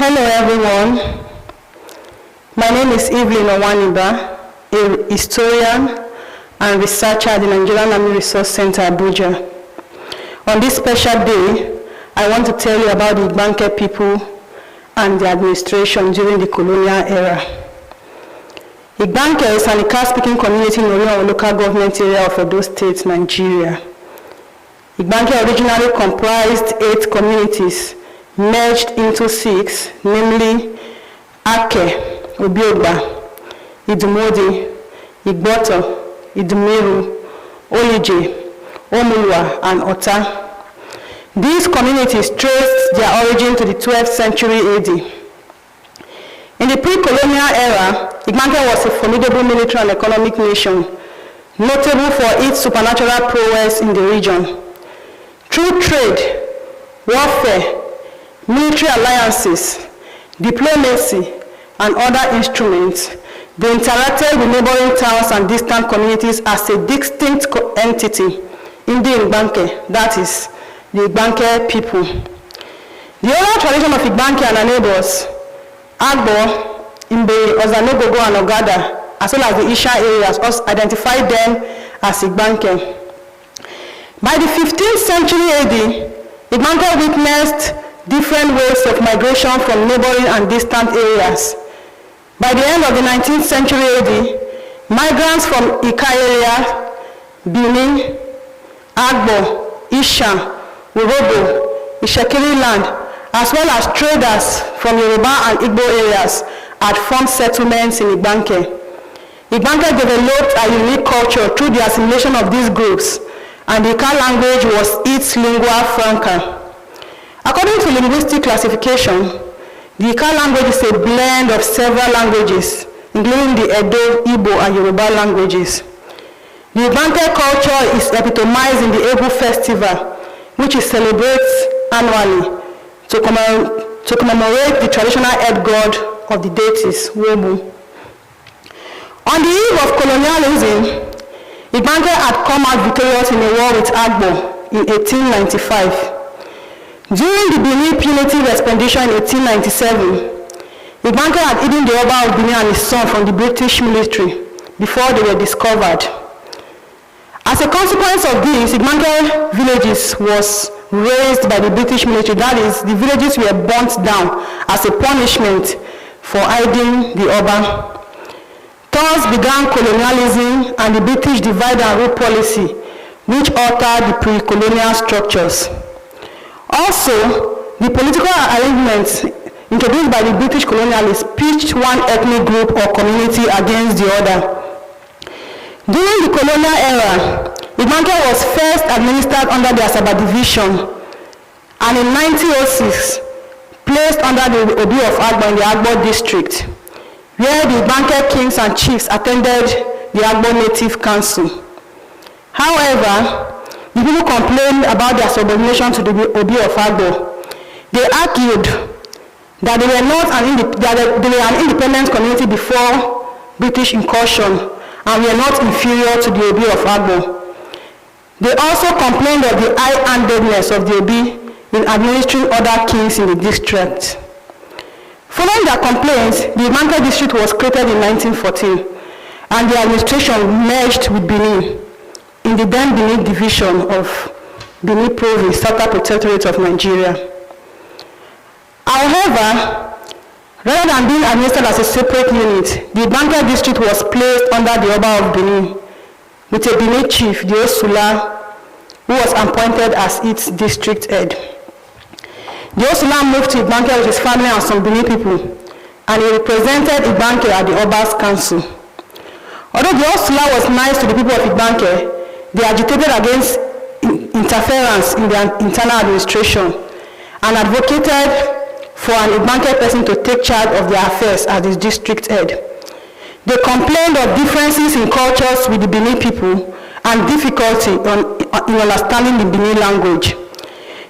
Hello everyone, my name is Evelyn Owaniba, a historian and researcher at the Nigerian Army Resource Center, Abuja. On this special day, I want to tell you about the Igbanke people and the administration during the colonial era. Igbanke is an Ika-speaking community in Orion local government area of Edo State, Nigeria. Igbanke originally comprised 8 communities, merged into 6, namely Ake, Obiogba, Idumodi, Igboto, Idumeru, Olije, Omulwa, and Ota. These communities traced their origin to the 12th century AD. In the pre-colonial era, Igbanke was a formidable military and economic nation, notable for its supernatural prowess in the region. Through trade, warfare, military alliances, diplomacy, and other instruments, they interacted with neighboring towns and distant communities as a distinct entity in the Igbanke, that is, the Igbanke people. The oral tradition of Igbanke and our neighbors, Agbo, Imbe, Ozanogogo, and Ogada, as well as the Isha areas, also identified them as Igbanke. By the 15th century AD, Igbanke witnessed different waves of migration from neighboring and distant areas. By the end of the 19th century AD, migrants from Ika area, Bini, Agbo, Isha, Urobo, Ishekiri land, as well as traders from Yoruba and Igbo areas had formed settlements in Igbanke. Igbanke developed a unique culture through the assimilation of these groups, and the Ika language was its lingua franca. According to linguistic classification, the Ika language is a blend of several languages, including the Edo, Igbo, and Yoruba languages. The Igbanke culture is epitomized in the Ebu festival, which is celebrated annually to commemorate the traditional head god of the deities, Wobu. On the eve of colonialism, Igbanke had come out victorious in a war with Agbo in 1895. During the Bini punitive expedition in 1897, Igbanke had hidden the Oba of Bini and his son from the British military before they were discovered. As a consequence of this, Igbanke villages was razed by the British military. That is, the villages were burnt down as a punishment for hiding the Oba. Thus began colonialism and the British divide and rule policy, which altered the pre-colonial structures. Also, the political arrangements introduced by the British colonialists pitched one ethnic group or community against the other. During the colonial era, Igbanke was first administered under the Asaba division, and in 1906, placed under the Oba of Agbo in the Agbo district, where the Igbanke kings and chiefs attended the Agbo Native Council. However, the people complained about their subordination to the Oba of Agbo. They argued that they were an independent community before British incursion and were not inferior to the Oba of Agbo. They also complained of the high-handedness of the Obi in administering other kings in the district. Following their complaints, the Igbanke district was created in 1914, and the administration merged with Benin in the then Benin division of Benin Province, Southern Protectorate of Nigeria. However, rather than being administered as a separate unit, the Igbanke district was placed under the Oba of Bini, with a Bini chief, the Osula, who was appointed as its district head. The Osula moved to Igbanke with his family and some Bini people, and he represented Igbanke at the Oba's council. Although the Osula was nice to the people of Igbanke, they agitated against interference in their internal administration and advocated for an Igbanke person to take charge of their affairs as his district head. They complained of differences in cultures with the Bini people and difficulty in understanding the Bini language.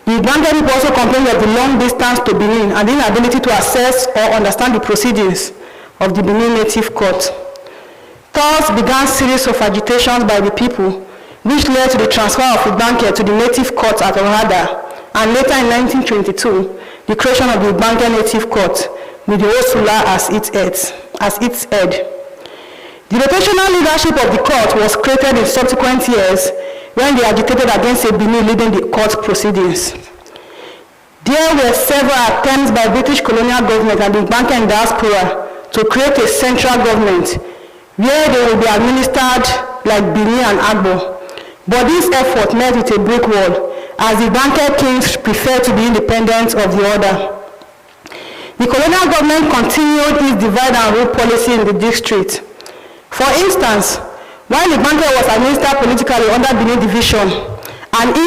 The Igbanke people also complained of the long distance to Benin and the inability to access or understand the proceedings of the Benin native court. Thus began a series of agitations by the people, which led to the transfer of Igbanke to the native court at Orada and later in 1922, the creation of the Igbanke Native Court with the Osula as its head. The rotational leadership of the court was created in subsequent years when they agitated against a Bini leading the court proceedings. There were several attempts by British colonial government and the Igbanke diaspora to create a central government where they will be administered like Bini and Agbo. But this effort met with a brick wall as the Igbanke kings preferred to be independent of the order. The colonial government continued its divide and rule policy in the district. For instance, while Igbanke was administered politically under Bini division, and